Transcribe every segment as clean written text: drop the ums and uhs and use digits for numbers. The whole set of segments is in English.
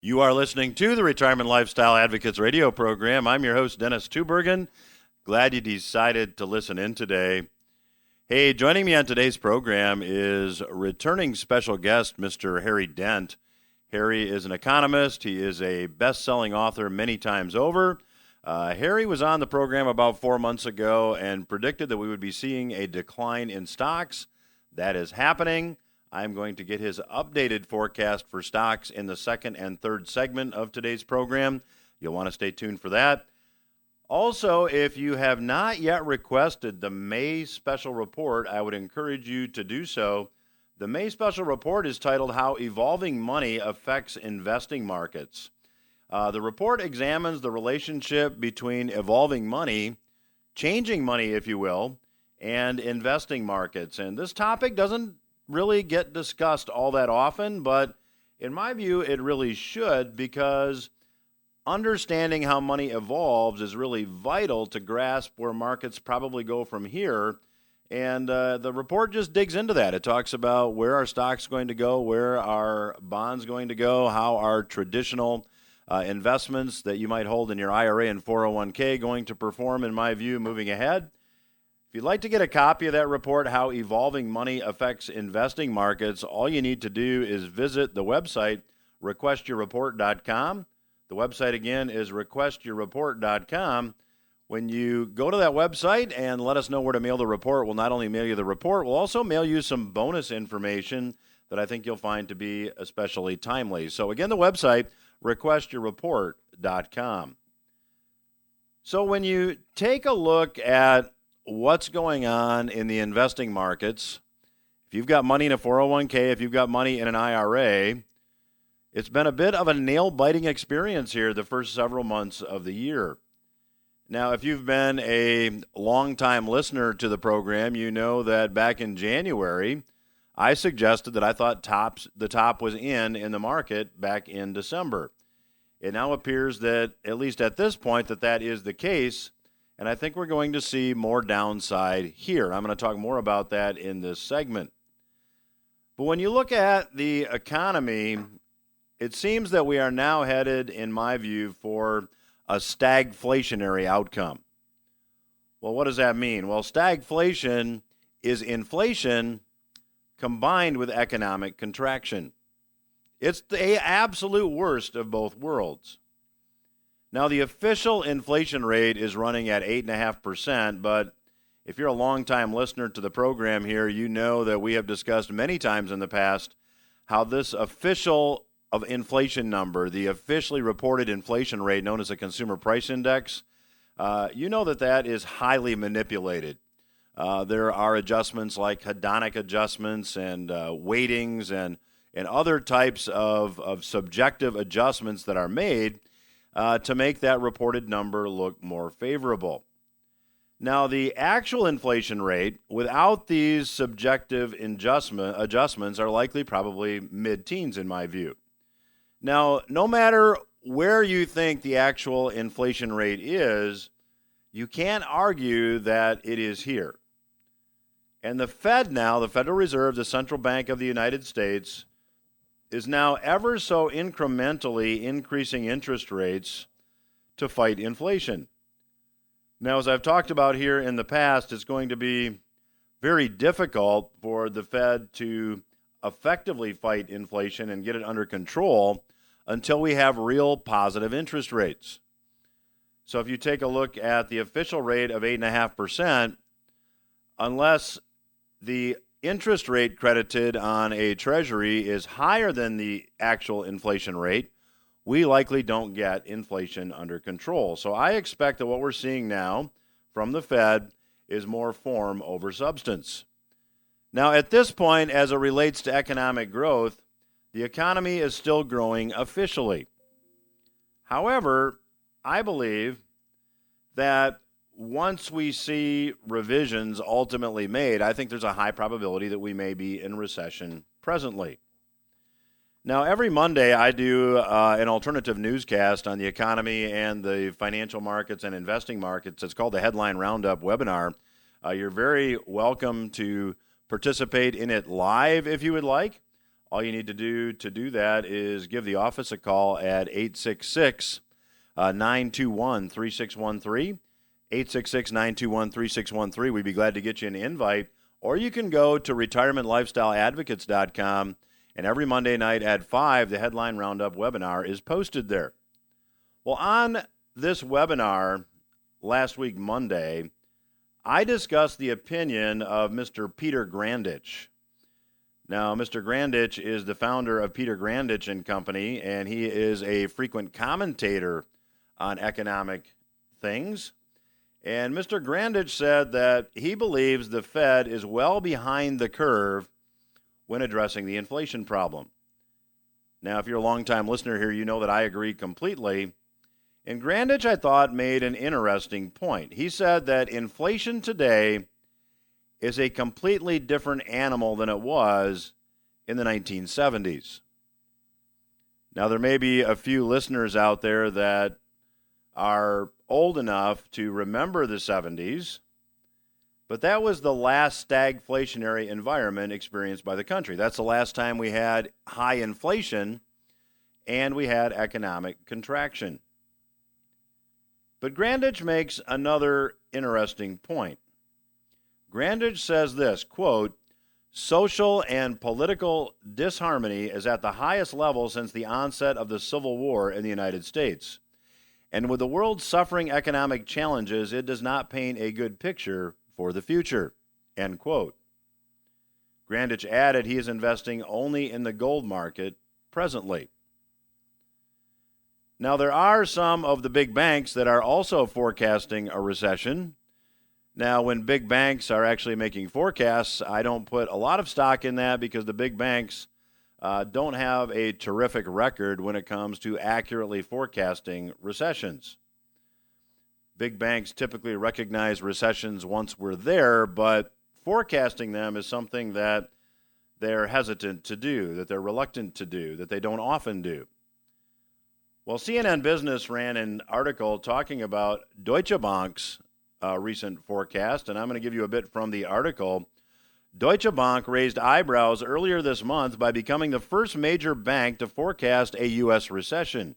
You are listening to the Retirement Lifestyle Advocates radio program. I'm your host, Dennis Tubbergen. Glad you decided to listen in today. Hey, joining me on today's program is returning special guest, Mr. Harry Dent. Harry is an economist. He is a best-selling author many times over. Harry was on the program about 4 months ago and predicted that we would be seeing a decline in stocks. That is happening. I'm going to get his updated forecast for stocks in the second and third segment of today's program. You'll want to stay tuned for that. Also, if you have not yet requested the May special report, I would encourage you to do so. The May special report is titled How Evolving Money Affects Investing Markets. The report examines the relationship between evolving money, changing money, if you will, and investing markets. And this topic doesn't really get discussed all that often, but in my view, it really should, because understanding how money evolves is really vital to grasp where markets probably go from here. And the report just digs into that. It talks about where are stocks going to go, where are bonds going to go, how are traditional investments that you might hold in your IRA and 401k going to perform, in my view, moving ahead. If you'd like to get a copy of that report, How Evolving Money Affects Investing Markets, all you need to do is visit the website, requestyourreport.com. The website, again, is requestyourreport.com. When you go to that website and let us know where to mail the report, we'll not only mail you the report, we'll also mail you some bonus information that I think you'll find to be especially timely. So, again, the website, requestyourreport.com. So when you take a look at what's going on in the investing markets, if you've got money in a 401k, if you've got money in an IRA, it's been a bit of a nail-biting experience here the first several months of the year. Now, if you've been a long-time listener to the program, you know that back in January, I suggested that I thought the top was in the market back in December. It now appears that, at least at this point, that is the case. And I think we're going to see more downside here. I'm going to talk more about that in this segment. But when you look at the economy, it seems that we are now headed, in my view, for a stagflationary outcome. Well, what does that mean? Well, stagflation is inflation combined with economic contraction. It's the absolute worst of both worlds. Now, the official inflation rate is running at 8.5%, but if you're a longtime listener to the program here, you know that we have discussed many times in the past how this official of inflation number, the officially reported inflation rate known as the Consumer Price Index, you know that is highly manipulated. There are adjustments like hedonic adjustments and weightings and other types of subjective adjustments that are made to make that reported number look more favorable. Now, the actual inflation rate without these subjective adjustments are likely probably mid-teens in my view. Now, no matter where you think the actual inflation rate is, you can't argue that it is here. And the Fed now, the Federal Reserve, the Central Bank of the United States, is now ever so incrementally increasing interest rates to fight inflation. Now, as I've talked about here in the past, it's going to be very difficult for the Fed to effectively fight inflation and get it under control until we have real positive interest rates. So if you take a look at the official rate of 8.5%, unless the interest rate credited on a treasury is higher than the actual inflation rate, we likely don't get inflation under control. So I expect that what we're seeing now from the Fed is more form over substance. Now, at this point, as it relates to economic growth, the economy is still growing officially. However, I believe that once we see revisions ultimately made, I think there's a high probability that we may be in recession presently. Now, every Monday I do an alternative newscast on the economy and the financial markets and investing markets. It's called the Headline Roundup webinar. You're very welcome to participate in it live if you would like. All you need to do that is give the office a call at 866-921-3613. 866-921-3613. We'd be glad to get you an invite. Or you can go to retirementlifestyleadvocates.com, and every Monday night at 5, the Headline Roundup webinar is posted there. Well, on this webinar last week, Monday, I discussed the opinion of Mr. Peter Grandich. Now, Mr. Grandich is the founder of Peter Grandich and Company, and he is a frequent commentator on economic things. And Mr. Grandich said that he believes the Fed is well behind the curve when addressing the inflation problem. Now, if you're a longtime listener here, you know that I agree completely. And Grandich, I thought, made an interesting point. He said that inflation today is a completely different animal than it was in the 1970s. Now, there may be a few listeners out there that are old enough to remember the 70s, but that was the last stagflationary environment experienced by the country. That's the last time we had high inflation and we had economic contraction. But Grandich makes another interesting point. Grandich says this, quote, social and political disharmony is at the highest level since the onset of the Civil War in the United States. And with the world suffering economic challenges, it does not paint a good picture for the future, end quote. Grandich added he is investing only in the gold market presently. Now, there are some of the big banks that are also forecasting a recession. Now, when big banks are actually making forecasts, I don't put a lot of stock in that because the big banks don't have a terrific record when it comes to accurately forecasting recessions. Big banks typically recognize recessions once we're there, but forecasting them is something that they're hesitant to do, that they're reluctant to do, that they don't often do. Well, CNN Business ran an article talking about Deutsche Bank's recent forecast, and I'm going to give you a bit from the article. Deutsche Bank raised eyebrows earlier this month by becoming the first major bank to forecast a U.S. recession.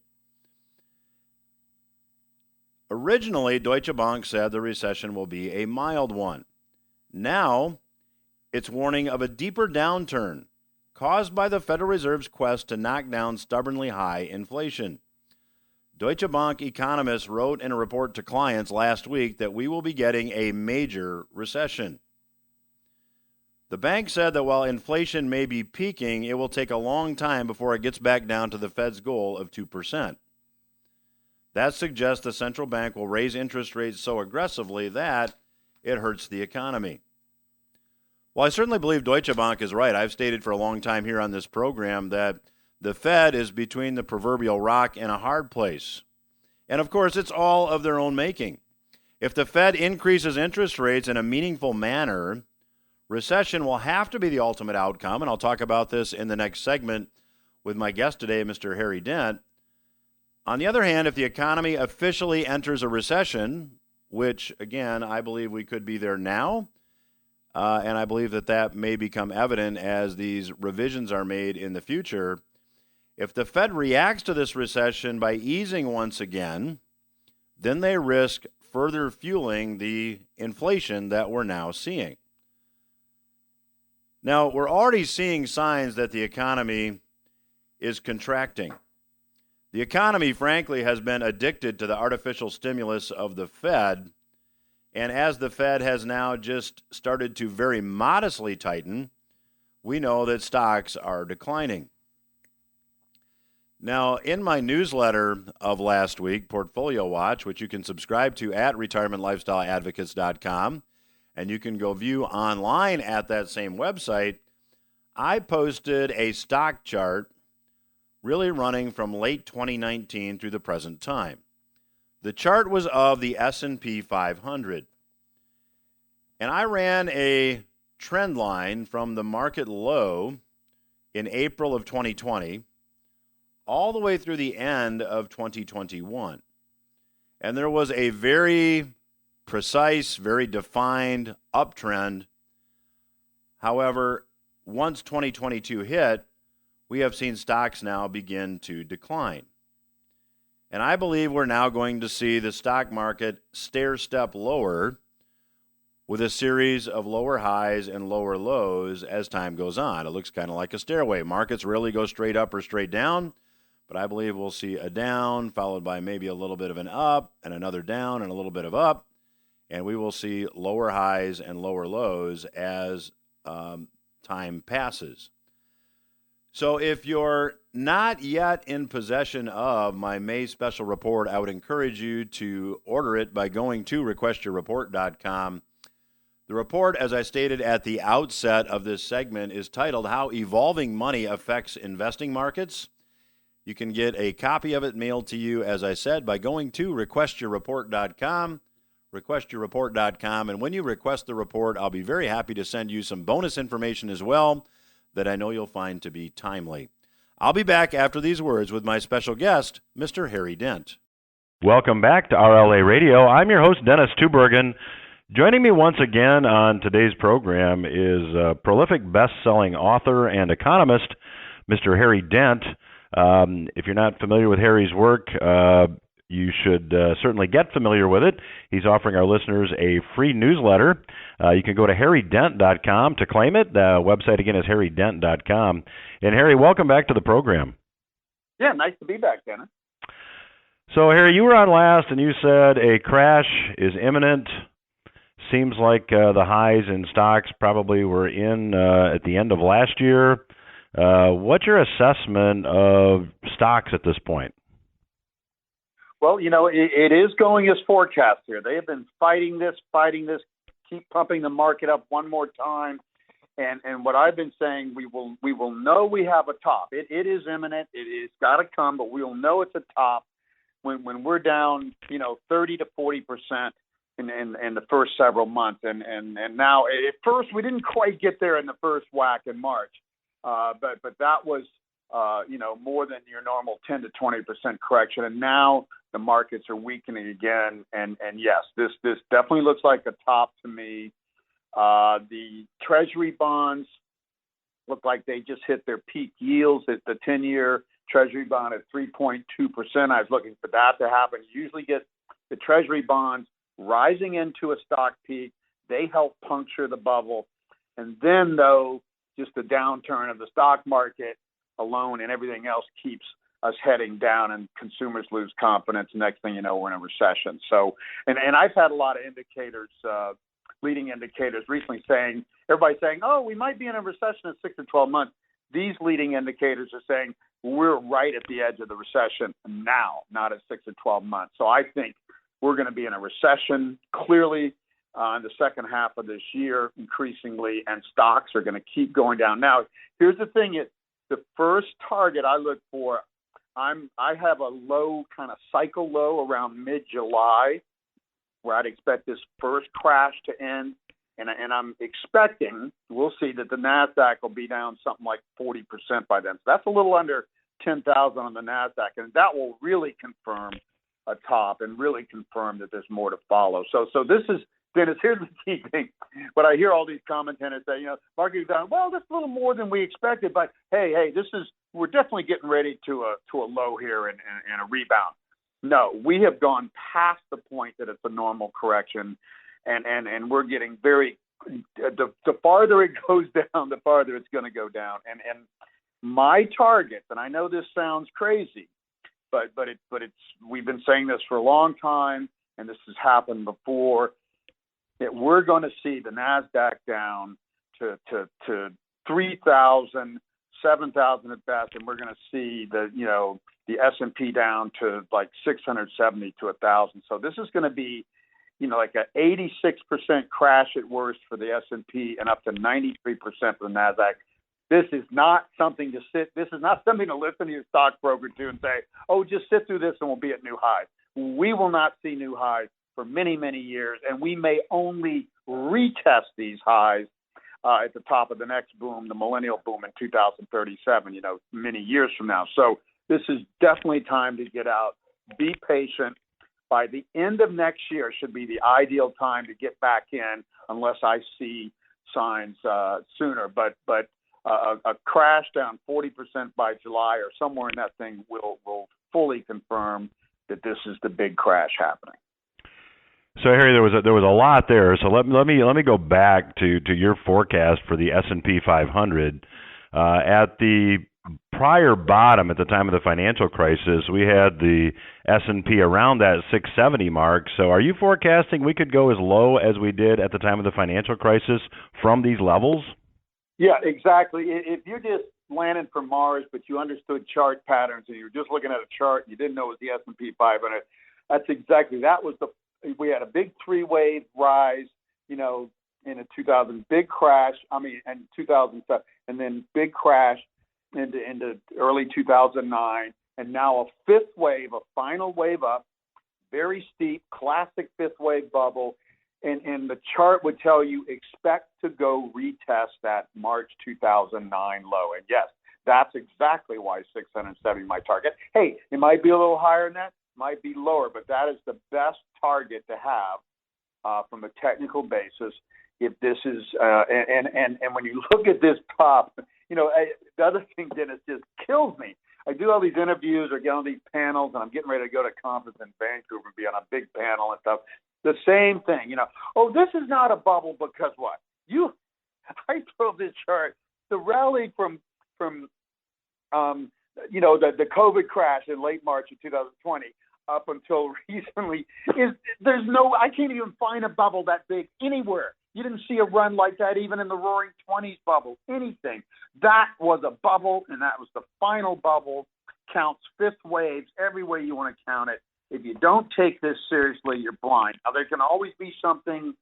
Originally, Deutsche Bank said the recession will be a mild one. Now, it's warning of a deeper downturn caused by the Federal Reserve's quest to knock down stubbornly high inflation. Deutsche Bank economists wrote in a report to clients last week that we will be getting a major recession. The bank said that while inflation may be peaking, it will take a long time before it gets back down to the Fed's goal of 2%. That suggests the central bank will raise interest rates so aggressively that it hurts the economy. Well, I certainly believe Deutsche Bank is right. I've stated for a long time here on this program that the Fed is between the proverbial rock and a hard place. And of course, it's all of their own making. If the Fed increases interest rates in a meaningful manner, recession will have to be the ultimate outcome, and I'll talk about this in the next segment with my guest today, Mr. Harry Dent. On the other hand, if the economy officially enters a recession, which, again, I believe we could be there now, and I believe that that may become evident as these revisions are made in the future, if the Fed reacts to this recession by easing once again, then they risk further fueling the inflation that we're now seeing. Now, we're already seeing signs that the economy is contracting. The economy, frankly, has been addicted to the artificial stimulus of the Fed, and as the Fed has now just started to very modestly tighten, we know that stocks are declining. Now, in my newsletter of last week, Portfolio Watch, which you can subscribe to at retirementlifestyleadvocates.com, and you can go view online at that same website, I posted a stock chart really running from late 2019 through the present time. The chart was of the S&P 500. And I ran a trend line from the market low in April of 2020 all the way through the end of 2021. And there was a very precise, very defined uptrend. However, once 2022 hit, we have seen stocks now begin to decline. And I believe we're now going to see the stock market stair-step lower with a series of lower highs and lower lows as time goes on. It looks kind of like a stairway. Markets rarely go straight up or straight down, but I believe we'll see a down followed by maybe a little bit of an up and another down and a little bit of up, and we will see lower highs and lower lows as time passes. So if you're not yet in possession of my May special report, I would encourage you to order it by going to requestyourreport.com. The report, as I stated at the outset of this segment, is titled How Evolving Money Affects Investing Markets. You can get a copy of it mailed to you, as I said, by going to requestyourreport.com, requestyourreport.com. And when you request the report, I'll be very happy to send you some bonus information as well that I know you'll find to be timely. I'll be back after these words with my special guest, Mr. Harry Dent. Welcome back to RLA Radio. I'm your host, Dennis Tubbergen. Joining me once again on today's program is prolific best-selling author and economist, Mr. Harry Dent. If you're not familiar with Harry's work, you should certainly get familiar with it. He's offering our listeners a free newsletter. You can go to harrydent.com to claim it. The website, again, is harrydent.com. And, Harry, welcome back to the program. Yeah, nice to be back, Dennis. So, Harry, you were on last, and you said a crash is imminent. Seems like the highs in stocks probably were in at the end of last year. What's your assessment of stocks at this point? Well, it is going as forecast here. They have been fighting this, keep pumping the market up one more time. And what I've been saying, we will know we have a top. It is imminent. It's got to come, but we will know it's a top when we're down, 30 to 40% in the first several months. And now, at first, we didn't quite get there in the first whack in March. But that was, more than your normal 10 to 20% correction. And now the markets are weakening again. And yes, this definitely looks like a top to me. The Treasury bonds look like they just hit their peak yields at the 10-year Treasury bond at 3.2%. I was looking for that to happen. You usually get the Treasury bonds rising into a stock peak. They help puncture the bubble. And then, though, just the downturn of the stock market alone and everything else keeps us heading down, and consumers lose confidence. Next thing you know, we're in a recession. So, and I've had a lot of indicators, leading indicators recently everybody's saying, oh, we might be in a recession in 6 to 12 months. These leading indicators are saying we're right at the edge of the recession now, not at 6 to 12 months. So I think we're going to be in a recession clearly in the second half of this year, increasingly, and stocks are going to keep going down. Now, here's the thing: the first target I look for, I have a low, kind of cycle low around mid-July, where I'd expect this first crash to end, and I'm expecting we'll see that the Nasdaq will be down something like 40% by then. So that's a little under 10,000 on the Nasdaq, and that will really confirm a top and really confirm that there's more to follow. So this is. Dennis, here's the key thing. But I hear all these commentators say, market's down. Well, that's a little more than we expected. But hey, we're definitely getting ready to a low here and a rebound. No, we have gone past the point that it's a normal correction, and we're getting very. The farther it goes down, the farther it's going to go down. And my target, and I know this sounds crazy, but it's we've been saying this for a long time, and this has happened before. That we're going to see the Nasdaq down to 3,000, 7,000 at best, and we're going to see the S&P down to like 670 to 1,000. So this is going to be, like an 86% crash at worst for the S&P and up to 93% for the Nasdaq. This is not something to This is not something to listen to your stockbroker to and say, oh, just sit through this and we'll be at new highs. We will not see new highs for many, many years, and we may only retest these highs at the top of the next boom, the millennial boom in 2037, many years from now. So this is definitely time to get out. Be patient. By the end of next year should be the ideal time to get back in, unless I see signs sooner. But a crash down 40% by July or somewhere in that thing will fully confirm that this is the big crash happening. So Harry, there was a lot there. So let me go back to your forecast for the S&P 500. At the prior bottom at the time of the financial crisis, we had the S&P around that 670 mark. So are you forecasting we could go as low as we did at the time of the financial crisis from these levels? Yeah, exactly. If you just landed from Mars, but you understood chart patterns and you were just looking at a chart and you didn't know it was the S&P 500, we had a big three-wave rise, in a 2000 big crash. And 2007, and then big crash into early 2009, and now a fifth wave, a final wave up, very steep, classic fifth wave bubble. And the chart would tell you expect to go retest that March 2009 low. And yes, that's exactly why 670 my target. Hey, it might be a little higher than that, might be lower, but that is the best target to have from a technical basis. If this is and when you look at this pop, the other thing, Dennis, just kills me. I do all these interviews or get on these panels, and I'm getting ready to go to a conference in Vancouver and be on a big panel and stuff. The same thing, this is not a bubble because what? I throw this chart, the rally from the COVID crash in late March of 2020 up until recently I can't even find a bubble that big anywhere. You didn't see a run like that even in the Roaring '20s bubble, anything. That was a bubble, and that was the final bubble. Counts fifth waves every way you want to count it. If you don't take this seriously, you're blind. Now, there can always be something,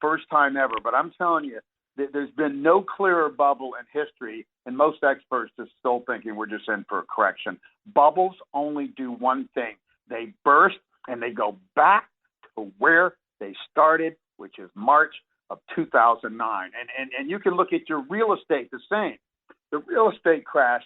first time ever. But I'm telling you, there's been no clearer bubble in history, and most experts are still thinking we're just in for a correction. Bubbles only do one thing. They burst, and they go back to where they started, which is March of 2009. And you can look at your real estate the same. The real estate crash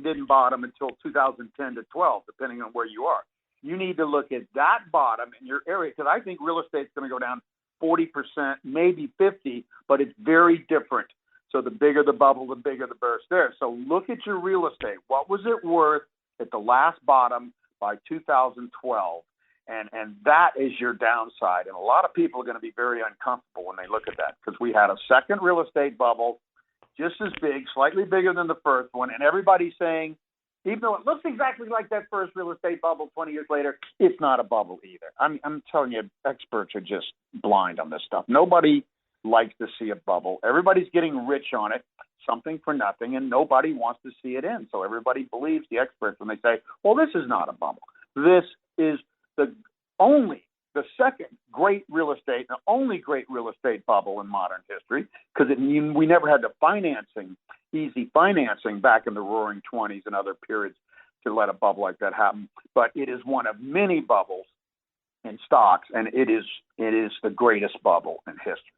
didn't bottom until 2010 to 12, depending on where you are. You need to look at that bottom in your area, because I think real estate's going to go down 40%, maybe 50%, but it's very different. So the bigger the bubble, the bigger the burst there. So look at your real estate. What was it worth at the last bottom by 2012? And that is your downside. And a lot of people are going to be very uncomfortable when they look at that, because we had a second real estate bubble just as big, slightly bigger than the first one. And everybody's saying, even though it looks exactly like that first real estate bubble 20 years later, it's not a bubble either. I'm telling you, experts are just blind on this stuff. Nobody likes to see a bubble. Everybody's getting rich on it, something for nothing, and nobody wants to see it in. So everybody believes the experts when they say, well, this is not a bubble. This is the second great real estate, the only great real estate bubble in modern history, because we never had the easy financing back in the Roaring '20s and other periods to let a bubble like that happen. But it is one of many bubbles in stocks, and it is the greatest bubble in history.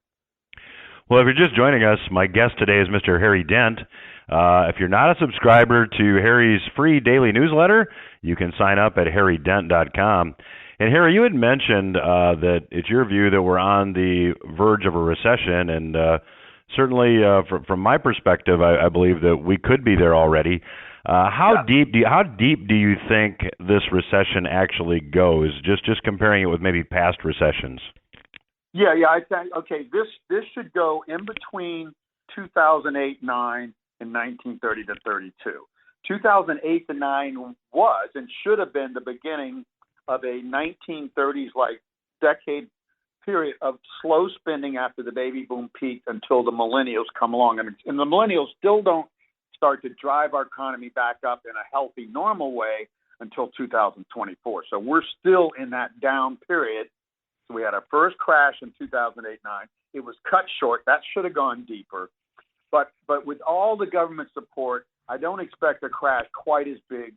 Well, if you're just joining us, my guest today is Mr. Harry Dent. If you're not a subscriber to Harry's free daily newsletter, you can sign up at harrydent.com. And Harry, you had mentioned that it's your view that we're on the verge of a recession, and certainly from my perspective, I believe that we could be there already. How deep do you think this recession actually goes? Just comparing it with maybe past recessions. Yeah. I think this should go in between 2008-9 and 1930 to 32. 2008 to 9 was and should have been the beginning of a 1930s-like decade period of slow spending after the baby boom peaked until the millennials come along. And the millennials still don't start to drive our economy back up in a healthy, normal way until 2024. So we're still in that down period. So we had our first crash in 2008-9. It was cut short. That should have gone deeper. But with all the government support, I don't expect a crash quite as big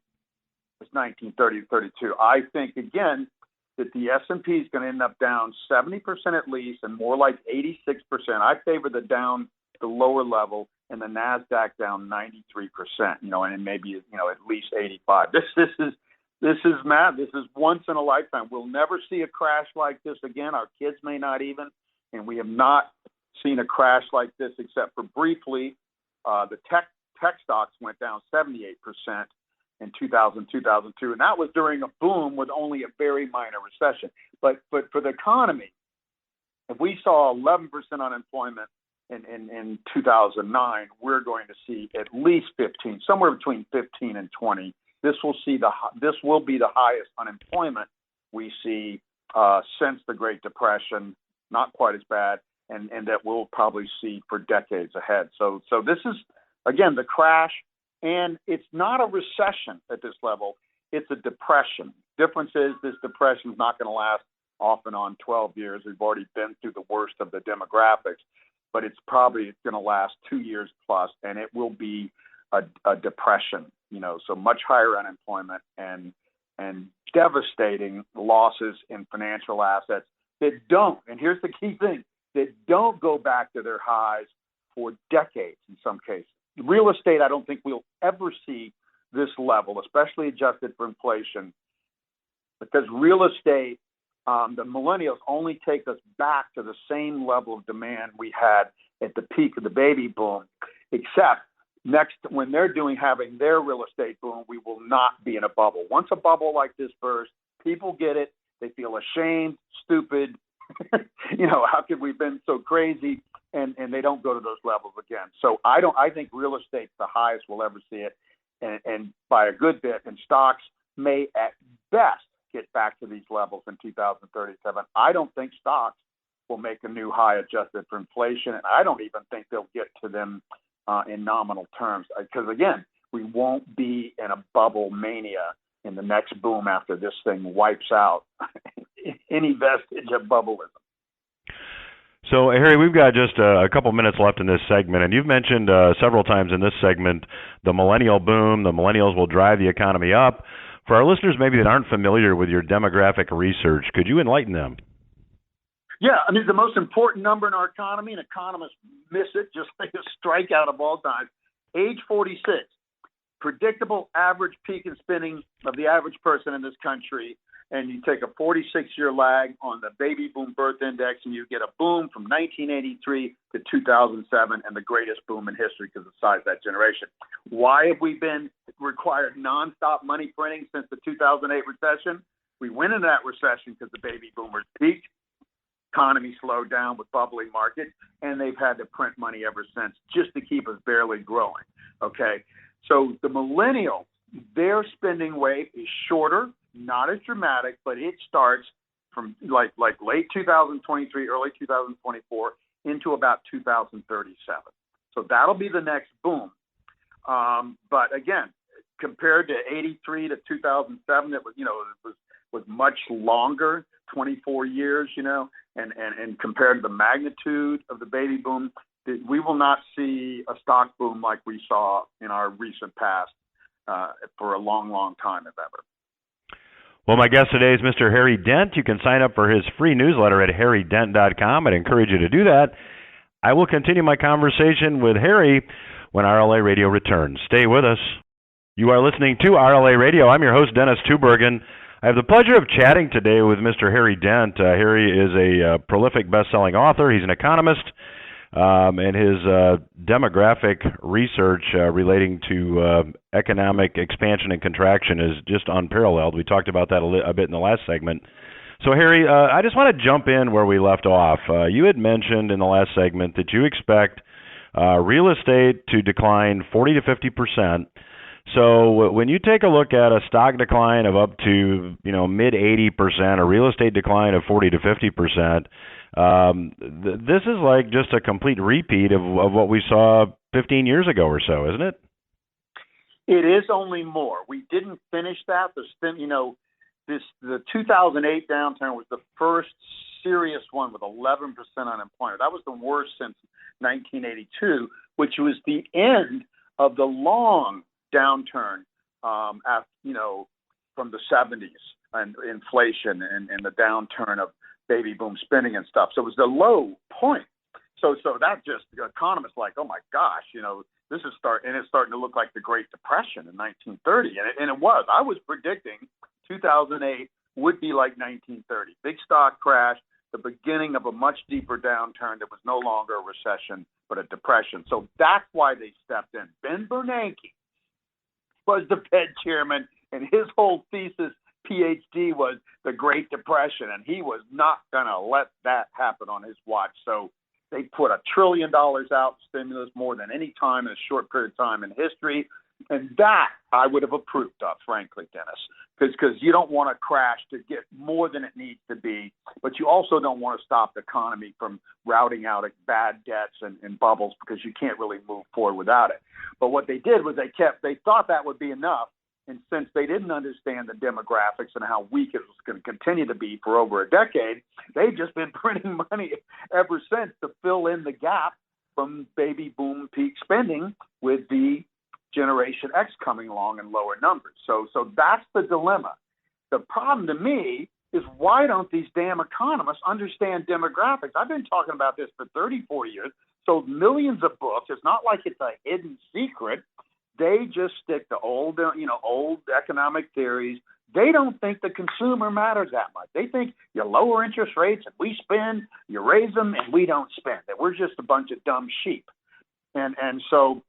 as 1930 to 32. I think, again, that the S&P is going to end up down 70% at least, and more like 86%. I favor the lower level, and the NASDAQ down 93%, and maybe, at least 85. This is mad. This is once in a lifetime. We'll never see a crash like this again. Our kids may not even, and we have not seen a crash like this except for briefly. The tech stocks went down 78% in 2000, 2002, and that was during a boom with only a very minor recession. But for the economy, if we saw 11% unemployment in 2009, we're going to see at least 15, somewhere between 15 and 20. This will be the highest unemployment we see since the Great Depression. Not quite as bad, and that we'll probably see for decades ahead. So this is, again, the crash, and it's not a recession at this level. It's a depression. Difference is this depression is not going to last off and on 12 years. We've already been through the worst of the demographics, but it's probably going to last 2 years plus, and it will be a depression, so much higher unemployment and devastating losses in financial assets that don't, and here's the key thing, that don't go back to their highs for decades in some cases. Real estate, I don't think we'll ever see this level, especially adjusted for inflation, because real estate, the millennials only take us back to the same level of demand we had at the peak of the baby boom, except when they're having their real estate boom, we will not be in a bubble. Once a bubble like this bursts, people get it. They feel ashamed, stupid. How could we have been so crazy? And they don't go to those levels again. So I think real estate's the highest we'll ever see it, and by a good bit. And stocks may at best get back to these levels in 2037. I don't think stocks will make a new high adjusted for inflation, and I don't even think they'll get to them in nominal terms. Because again, we won't be in a bubble mania in the next boom after this thing wipes out any vestige of bubbleism. So, Harry, we've got just a couple minutes left in this segment, and you've mentioned several times in this segment the millennial boom. The millennials will drive the economy up. For our listeners maybe that aren't familiar with your demographic research, could you enlighten them? Yeah, the most important number in our economy, and economists miss it just like a strikeout of all time, age 46. Predictable average peak in spending of the average person in this country, and you take a 46-year lag on the baby boom birth index, and you get a boom from 1983 to 2007, and the greatest boom in history because of the size of that generation. Why have we been required nonstop money printing since the 2008 recession? We went into that recession because the baby boomers peaked, economy slowed down with bubbling markets, and they've had to print money ever since just to keep us barely growing. Okay, so the millennials, their spending wave is shorter, not as dramatic, but it starts from like late 2023, early 2024 into about 2037. So that'll be the next boom. But again, compared to 83 to 2007, it was much longer, 24 years, and compared to the magnitude of the baby boom, we will not see a stock boom like we saw in our recent past for a long, long time, if ever. Well, my guest today is Mr. Harry Dent. You can sign up for his free newsletter at harrydent.com. I'd encourage you to do that. I will continue my conversation with Harry when RLA Radio returns. Stay with us. You are listening to RLA Radio. I'm your host, Dennis Tubbergen. I have the pleasure of chatting today with Mr. Harry Dent. Harry is a prolific best-selling author. He's an economist, and his demographic research relating to economic expansion and contraction is just unparalleled. We talked about that a bit in the last segment. So, Harry, I just want to jump in where we left off. You had mentioned in the last segment that you expect real estate to decline 40 to 50%. So when you take a look at a stock decline of up to mid 80%, a real estate decline of 40 to 50%, this is like just a complete repeat of what we saw 15 years ago or so, isn't it? It is, only more. We didn't finish that. The 2008 downturn was the first serious one with 11% unemployment. That was the worst since 1982, which was the end of the long downturn from the 70s and inflation and the downturn of baby boom spending and stuff. So it was the low point. So that just, economists like, oh my gosh, this is it's starting to look like the Great Depression in 1930, and it was. I was predicting 2008 would be like 1930, big stock crash, the beginning of a much deeper downturn that was no longer a recession but a depression. So that's why they stepped in. Ben Bernanke was the Fed chairman, and his whole thesis, PhD, was the Great Depression, and he was not going to let that happen on his watch. So they put $1 trillion out stimulus, more than any time in a short period of time in history. And that I would have approved of, frankly, Dennis, because you don't want to crash to get more than it needs to be, but you also don't want to stop the economy from routing out bad debts and bubbles, because you can't really move forward without it. But what they did was they thought that would be enough. And since they didn't understand the demographics and how weak it was going to continue to be for over a decade, they've just been printing money ever since to fill in the gap from baby boom peak spending with the Generation X coming along in lower numbers. So that's the dilemma. The problem to me is, why don't these damn economists understand demographics? I've been talking about this for 34 years, sold millions of books. It's not like it's a hidden secret. They just stick to old economic theories. They don't think the consumer matters that much. They think you lower interest rates and we spend, you raise them and we don't spend. That we're just a bunch of dumb sheep. And so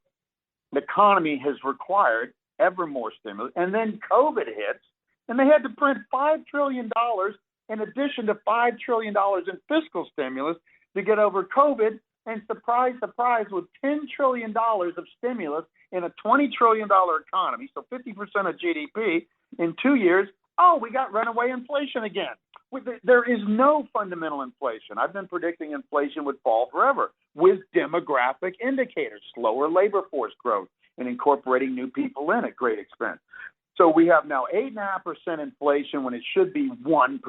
the economy has required ever more stimulus. And then COVID hits, and they had to print $5 trillion in addition to $5 trillion in fiscal stimulus to get over COVID. And surprise, surprise, with $10 trillion of stimulus in a $20 trillion economy, so 50% of GDP in 2 years, we got runaway inflation again. There is no fundamental inflation. I've been predicting inflation would fall forever with demographic indicators, slower labor force growth, and incorporating new people in at great expense. So we have now 8.5% inflation when it should be 1%.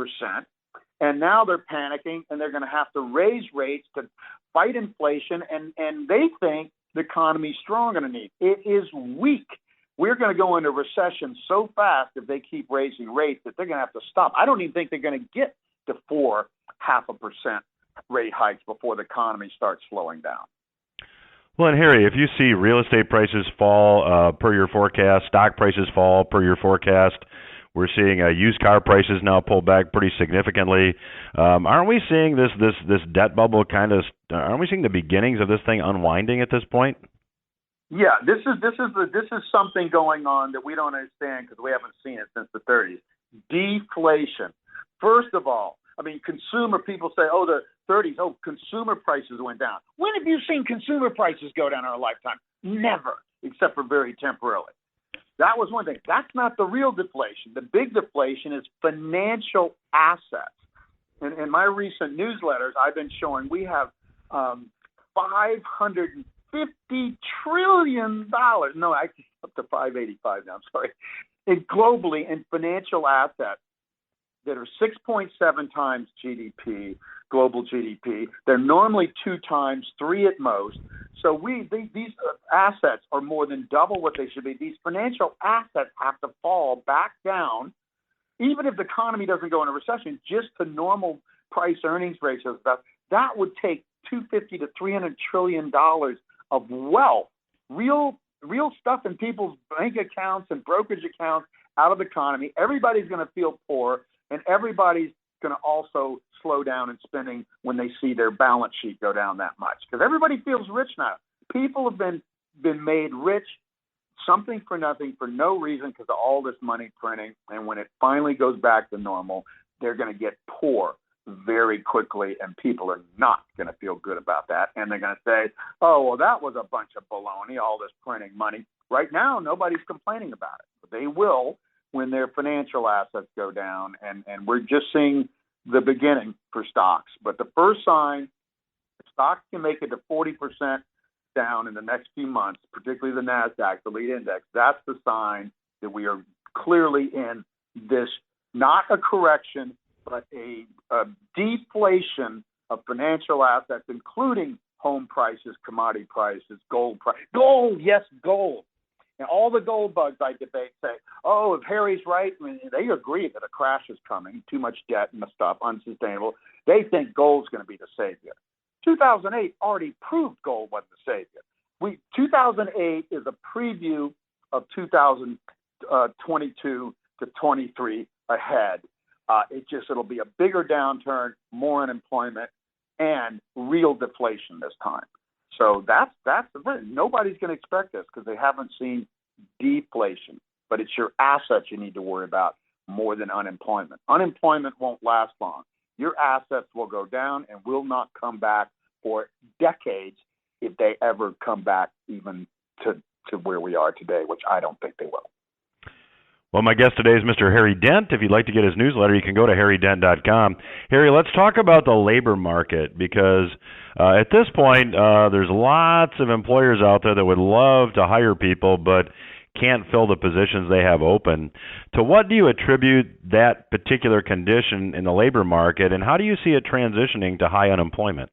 And now they're panicking, and they're going to have to raise rates to fight inflation, and they think the economy's strong underneath. It is weak. We're going to go into recession so fast if they keep raising rates that they're going to have to stop. I don't even think they're going to get to 4.5% rate hikes before the economy starts slowing down. Well, and Harry, if you see real estate prices fall per your forecast, stock prices fall per your forecast, we're seeing used car prices now pull back pretty significantly. Aren't we seeing this debt bubble aren't we seeing the beginnings of this thing unwinding at this point? Yeah, this is something going on that we don't understand because we haven't seen it since the 30s. Deflation. First of all, consumer people say, the 30s, consumer prices went down. When have you seen consumer prices go down in our lifetime? Never, except for very temporarily. That was one thing. That's not the real deflation. The big deflation is financial assets. In my recent newsletters, I've been showing we have $550 trillion. No, actually up to 585 now. I'm sorry. Globally in financial assets that are 6.7 times GDP, global GDP. They're normally 2 times, 3 at most. So these assets are more than double what they should be. These financial assets have to fall back down, even if the economy doesn't go into recession, just to normal price earnings ratios. That would take $250 to $300 trillion of wealth, real stuff in people's bank accounts and brokerage accounts out of the economy. Everybody's going to feel poor, and everybody's going to also slow down in spending when they see their balance sheet go down that much, because everybody feels rich now. People have been made rich, something for nothing, for no reason, because of all this money printing. And when it finally goes back to normal, they're going to get poor very quickly, and people are not going to feel good about that. And they're going to say, that was a bunch of baloney, all this printing money. Right now, nobody's complaining about it, but they will when their financial assets go down. And we're just seeing the beginning for stocks. But the first sign, if stocks can make it to 40% down in the next few months, particularly the NASDAQ, the lead index, that's the sign that we are clearly in this, not a correction, but a deflation of financial assets, including home prices, commodity prices, gold price. Gold, yes, gold. And all the gold bugs I debate say, if Harry's right, they agree that a crash is coming, too much debt and stuff, unsustainable. They think gold's going to be the savior. 2008 already proved gold wasn't the savior. 2008 is a preview of 2022 to 23 ahead. It'll be a bigger downturn, more unemployment, and real deflation this time. So that's nobody's going to expect this because they haven't seen deflation. But it's your assets you need to worry about more than unemployment. Unemployment won't last long. Your assets will go down and will not come back for decades if they ever come back even to where we are today, which I don't think they will. Well, my guest today is Mr. Harry Dent. If you'd like to get his newsletter, you can go to harrydent.com. Harry, let's talk about the labor market because at this point, there's lots of employers out there that would love to hire people but can't fill the positions they have open. To what do you attribute that particular condition in the labor market, and how do you see it transitioning to high unemployment?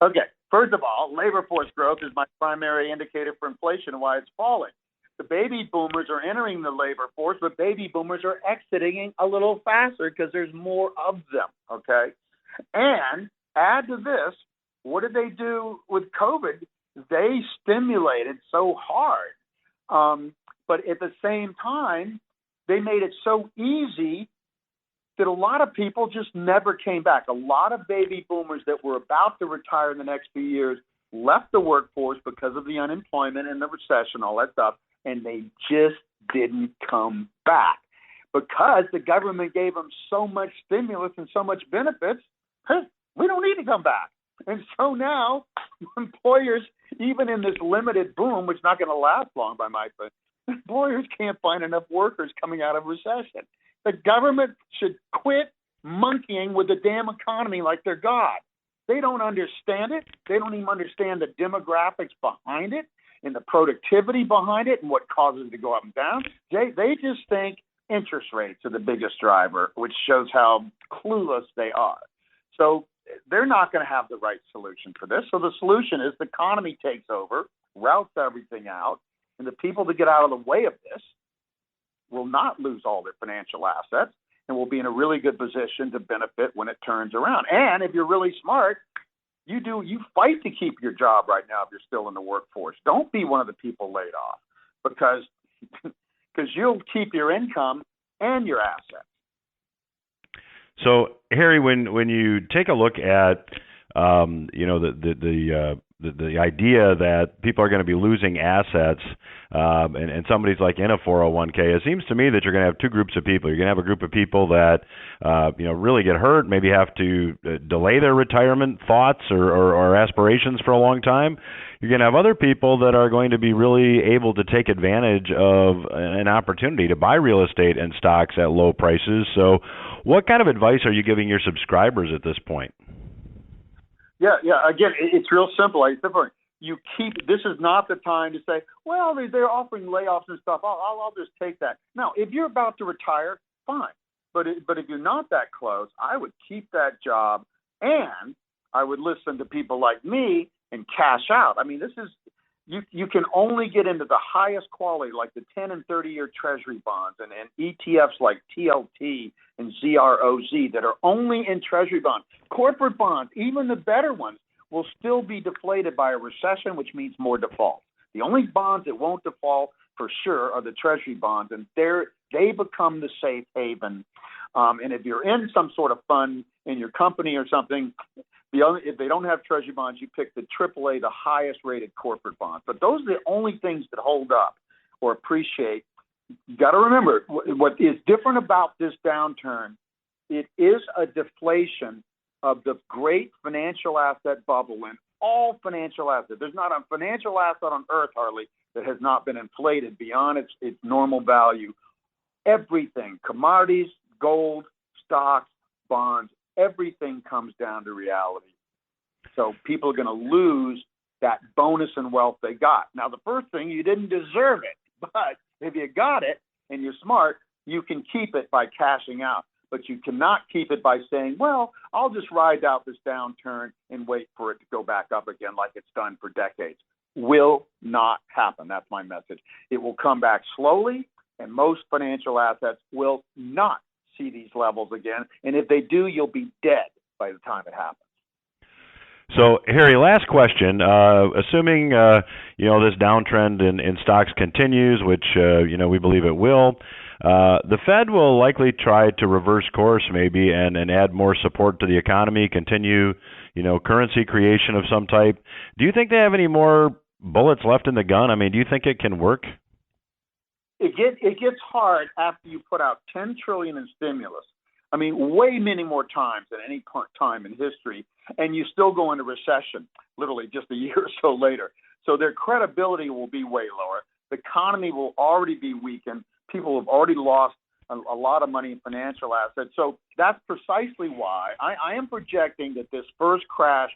Okay, first of all, labor force growth is my primary indicator for inflation and why it's falling. The baby boomers are entering the labor force, but baby boomers are exiting a little faster because there's more of them, okay? And add to this, what did they do with COVID? They stimulated so hard. But at the same time, they made it so easy that a lot of people just never came back. A lot of baby boomers that were about to retire in the next few years left the workforce because of the unemployment and the recession, all that stuff, and they just didn't come back because the government gave them so much stimulus and so much benefits. Hey, we don't need to come back. And so now employers, even in this limited boom, which is not going to last long by my opinion, employers can't find enough workers coming out of recession. The government should quit monkeying with the damn economy like they're God. They don't understand it. They don't even understand the demographics behind it and the productivity behind it and what causes it to go up and down. They just think interest rates are the biggest driver, which shows how clueless they are. So they're not going to have the right solution for this. So the solution is the economy takes over, routes everything out, and the people that get out of the way of this will not lose all their financial assets and will be in a really good position to benefit when it turns around. And if you're really smart, you fight to keep your job right now if you're still in the workforce. Don't be one of the people laid off because you'll keep your income and your assets. So, Harry, when you take a look at the idea that people are going to be losing assets, and somebody's like in a 401k, it seems to me that you're going to have two groups of people. You're going to have a group of people that really get hurt, maybe have to delay their retirement thoughts or aspirations for a long time. You're going to have other people that are going to be really able to take advantage of an opportunity to buy real estate and stocks at low prices. So what kind of advice are you giving your subscribers at this point? Yeah. Again, it's real simple. This is not the time to say, well, they're offering layoffs and stuff. I'll just take that. Now, if you're about to retire, fine. But if you're not that close, I would keep that job and I would listen to people like me and cash out. I mean, you can only get into the highest quality, like the 10 and 30-year Treasury bonds and ETFs like TLT and ZROZ that are only in Treasury bonds. Corporate bonds, even the better ones, will still be deflated by a recession, which means more default. The only bonds that won't default for sure are the Treasury bonds, and they become the safe haven. And if you're in some sort of fund in your company or something, if they don't have Treasury bonds, you pick the AAA, the highest rated corporate bonds. But those are the only things that hold up or appreciate. You got to remember, what is different about this downturn, it is a deflation of the great financial asset bubble in all financial assets. There's not a financial asset on earth hardly that has not been inflated beyond its normal value. Everything, commodities, gold, stocks, bonds, everything comes down to reality. So people are going to lose that bonus and wealth they got. Now, the first thing, you didn't deserve it, but if you got it and you're smart, you can keep it by cashing out. But you cannot keep it by saying, well, I'll just ride out this downturn and wait for it to go back up again like it's done for decades. Will not happen. That's my message. It will come back slowly, and most financial assets will not see these levels again. And if they do, you'll be dead by the time it happens. So, Harry, last question. Assuming this downtrend in stocks continues, which we believe it will, The Fed will likely try to reverse course maybe and add more support to the economy, continue, currency creation of some type. Do you think they have any more bullets left in the gun? I mean, do you think it can work? It gets hard after you put out $10 trillion in stimulus. I mean, way many more times than any time in history, and you still go into recession, literally just a year or so later. So their credibility will be way lower. The economy will already be weakened. People have already lost a lot of money in financial assets. So that's precisely why I am projecting that this first crash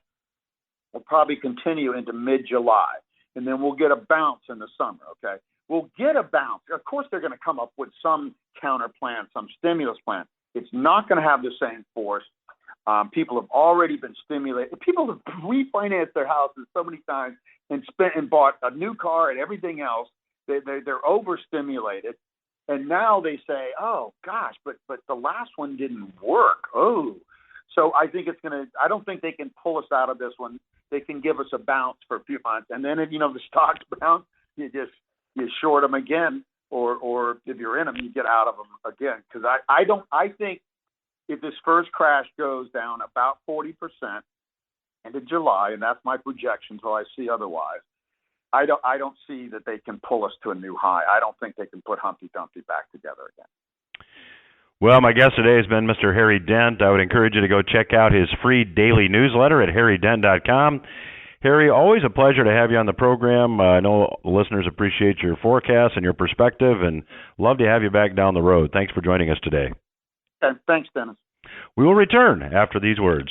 will probably continue into mid-July, and then we'll get a bounce in the summer, okay? We'll get a bounce. Of course, they're going to come up with some counter plan, some stimulus plan. It's not going to have the same force. People have already been stimulated. People have refinanced their houses so many times and spent and bought a new car and everything else. They're overstimulated, and now they say, "Oh gosh, but the last one didn't work." Oh, so I think it's going to. I don't think they can pull us out of this one. They can give us a bounce for a few months, and then if the stocks bounce, you short them again. Or if you're in them, you get out of them again. Because I think if this first crash goes down about 40% into July, and that's my projection until I see otherwise, I don't see that they can pull us to a new high. I don't think they can put Humpty Dumpty back together again. Well, my guest today has been Mr. Harry Dent. I would encourage you to go check out his free daily newsletter at harrydent.com. Harry, always a pleasure to have you on the program. I know listeners appreciate your forecast and your perspective, and love to have you back down the road. Thanks for joining us today. Thanks, Dennis. We will return after these words.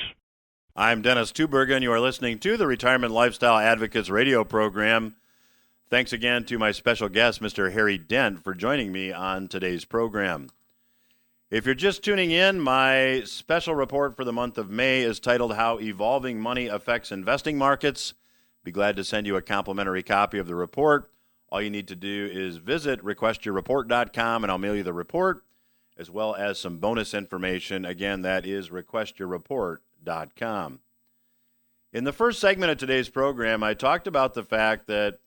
I'm Dennis Tubbergen. You are listening to the Retirement Lifestyle Advocates radio program. Thanks again to my special guest, Mr. Harry Dent, for joining me on today's program. If you're just tuning in, my special report for the month of May is titled How Evolving Money Affects Investing Markets. Be glad to send you a complimentary copy of the report. All you need to do is visit requestyourreport.com, and I'll mail you the report, as well as some bonus information. Again, that is requestyourreport.com. In the first segment of today's program, I talked about the fact that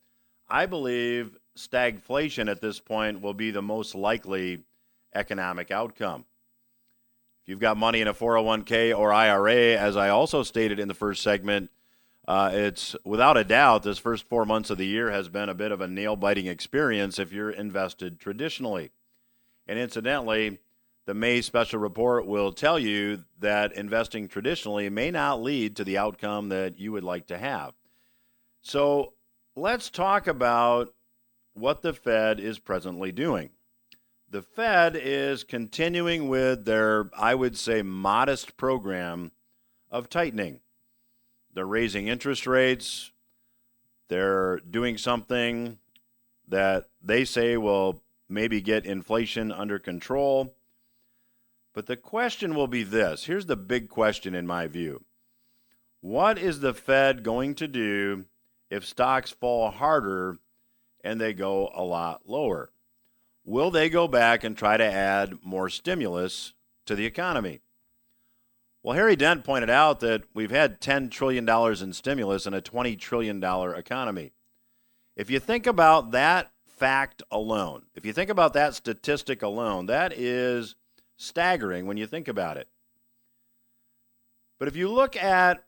I believe stagflation at this point will be the most likely economic outcome. If you've got money in a 401k or IRA, as I also stated in the first segment, it's without a doubt this first 4 months of the year has been a bit of a nail-biting experience if you're invested traditionally. And incidentally, the May special report will tell you that investing traditionally may not lead to the outcome that you would like to have. So let's talk about what the Fed is presently doing. The Fed is continuing with their, I would say, modest program of tightening. They're raising interest rates. They're doing something that they say will maybe get inflation under control. But the question will be this. Here's the big question in my view. What is the Fed going to do if stocks fall harder and they go a lot lower? Will they go back and try to add more stimulus to the economy? Well, Harry Dent pointed out that we've had $10 trillion in stimulus in a $20 trillion economy. If you think about that fact alone, if you think about that statistic alone, that is staggering when you think about it. But if you look at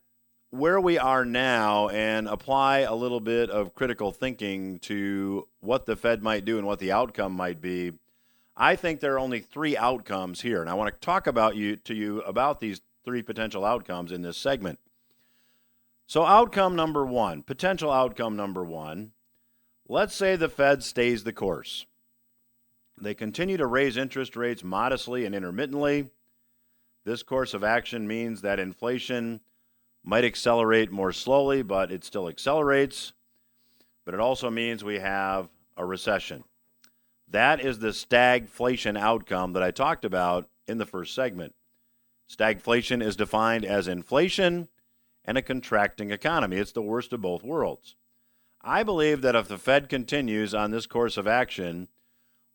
where we are now and apply a little bit of critical thinking to what the Fed might do and what the outcome might be, I think there are only three outcomes here. And I want to talk to you about these three potential outcomes in this segment. So potential outcome number one, let's say the Fed stays the course. They continue to raise interest rates modestly and intermittently. This course of action means that inflation might accelerate more slowly, but it still accelerates. But it also means we have a recession. That is the stagflation outcome that I talked about in the first segment. Stagflation is defined as inflation and a contracting economy. It's the worst of both worlds. I believe that if the Fed continues on this course of action,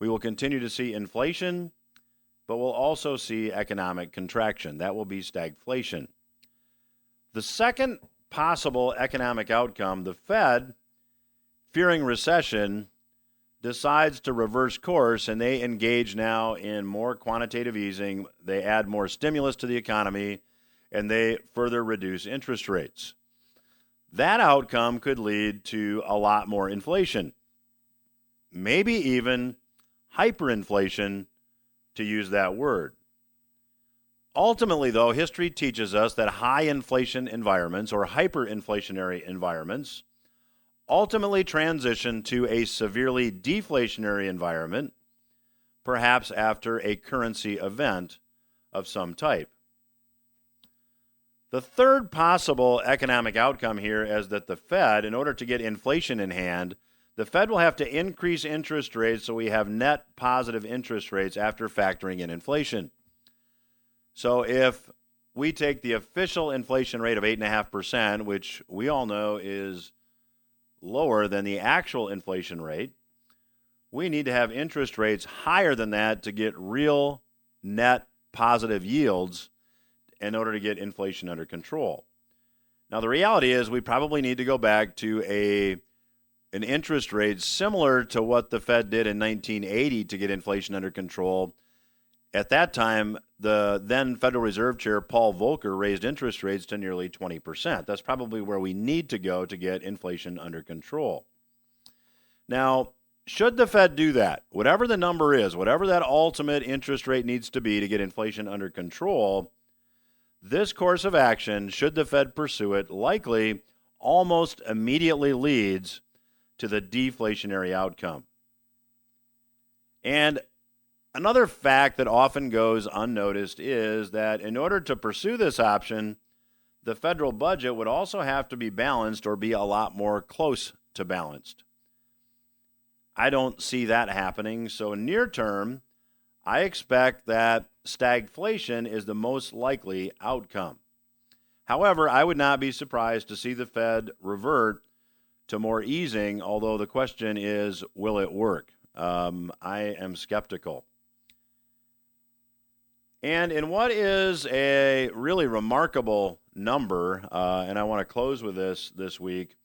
we will continue to see inflation, but we'll also see economic contraction. That will be stagflation. The second possible economic outcome, the Fed, fearing recession, decides to reverse course and they engage now in more quantitative easing, they add more stimulus to the economy, and they further reduce interest rates. That outcome could lead to a lot more inflation, maybe even hyperinflation, to use that word. Ultimately, though, history teaches us that high inflation environments or hyperinflationary environments ultimately transition to a severely deflationary environment, perhaps after a currency event of some type. The third possible economic outcome here is that the Fed, in order to get inflation in hand, the Fed will have to increase interest rates so we have net positive interest rates after factoring in inflation. So if we take the official inflation rate of 8.5%, which we all know is lower than the actual inflation rate, we need to have interest rates higher than that to get real net positive yields in order to get inflation under control. Now, the reality is we probably need to go back to an interest rate similar to what the Fed did in 1980 to get inflation under control. At that time, the then Federal Reserve Chair, Paul Volcker, raised interest rates to nearly 20%. That's probably where we need to go to get inflation under control. Now, should the Fed do that, whatever the number is, whatever that ultimate interest rate needs to be to get inflation under control, this course of action, should the Fed pursue it, likely almost immediately leads to the deflationary outcome. And another fact that often goes unnoticed is that in order to pursue this option, the federal budget would also have to be balanced or be a lot more close to balanced. I don't see that happening. So near term, I expect that stagflation is the most likely outcome. However, I would not be surprised to see the Fed revert to more easing, although the question is, will it work? I am skeptical. And in what is a really remarkable number, and I want to close with this week,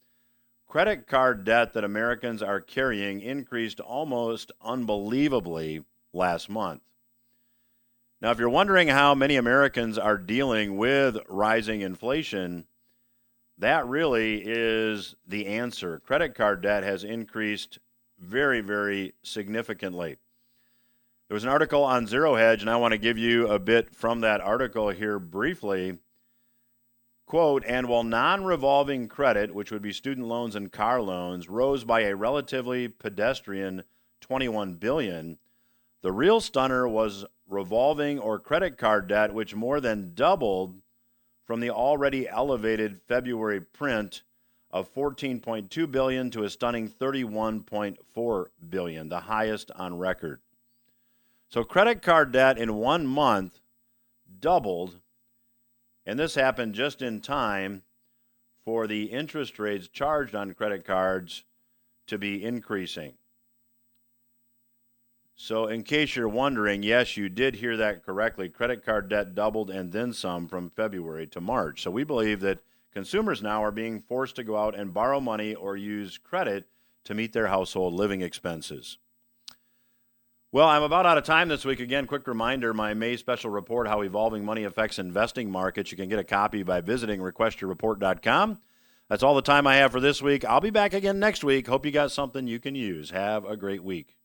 credit card debt that Americans are carrying increased almost unbelievably last month. Now, if you're wondering how many Americans are dealing with rising inflation, that really is the answer. Credit card debt has increased very, very significantly. There was an article on Zero Hedge, and I want to give you a bit from that article here briefly. Quote, and while non-revolving credit, which would be student loans and car loans, rose by a relatively pedestrian $21 billion, the real stunner was revolving or credit card debt, which more than doubled from the already elevated February print of $14.2 billion to a stunning $31.4 billion, the highest on record. So credit card debt in 1 month doubled, and this happened just in time for the interest rates charged on credit cards to be increasing. So in case you're wondering, yes, you did hear that correctly. Credit card debt doubled and then some from February to March. So we believe that consumers now are being forced to go out and borrow money or use credit to meet their household living expenses. Well, I'm about out of time this week. Again, quick reminder, my May special report, How Evolving Money Affects Investing Markets. You can get a copy by visiting requestyourreport.com. That's all the time I have for this week. I'll be back again next week. Hope you got something you can use. Have a great week.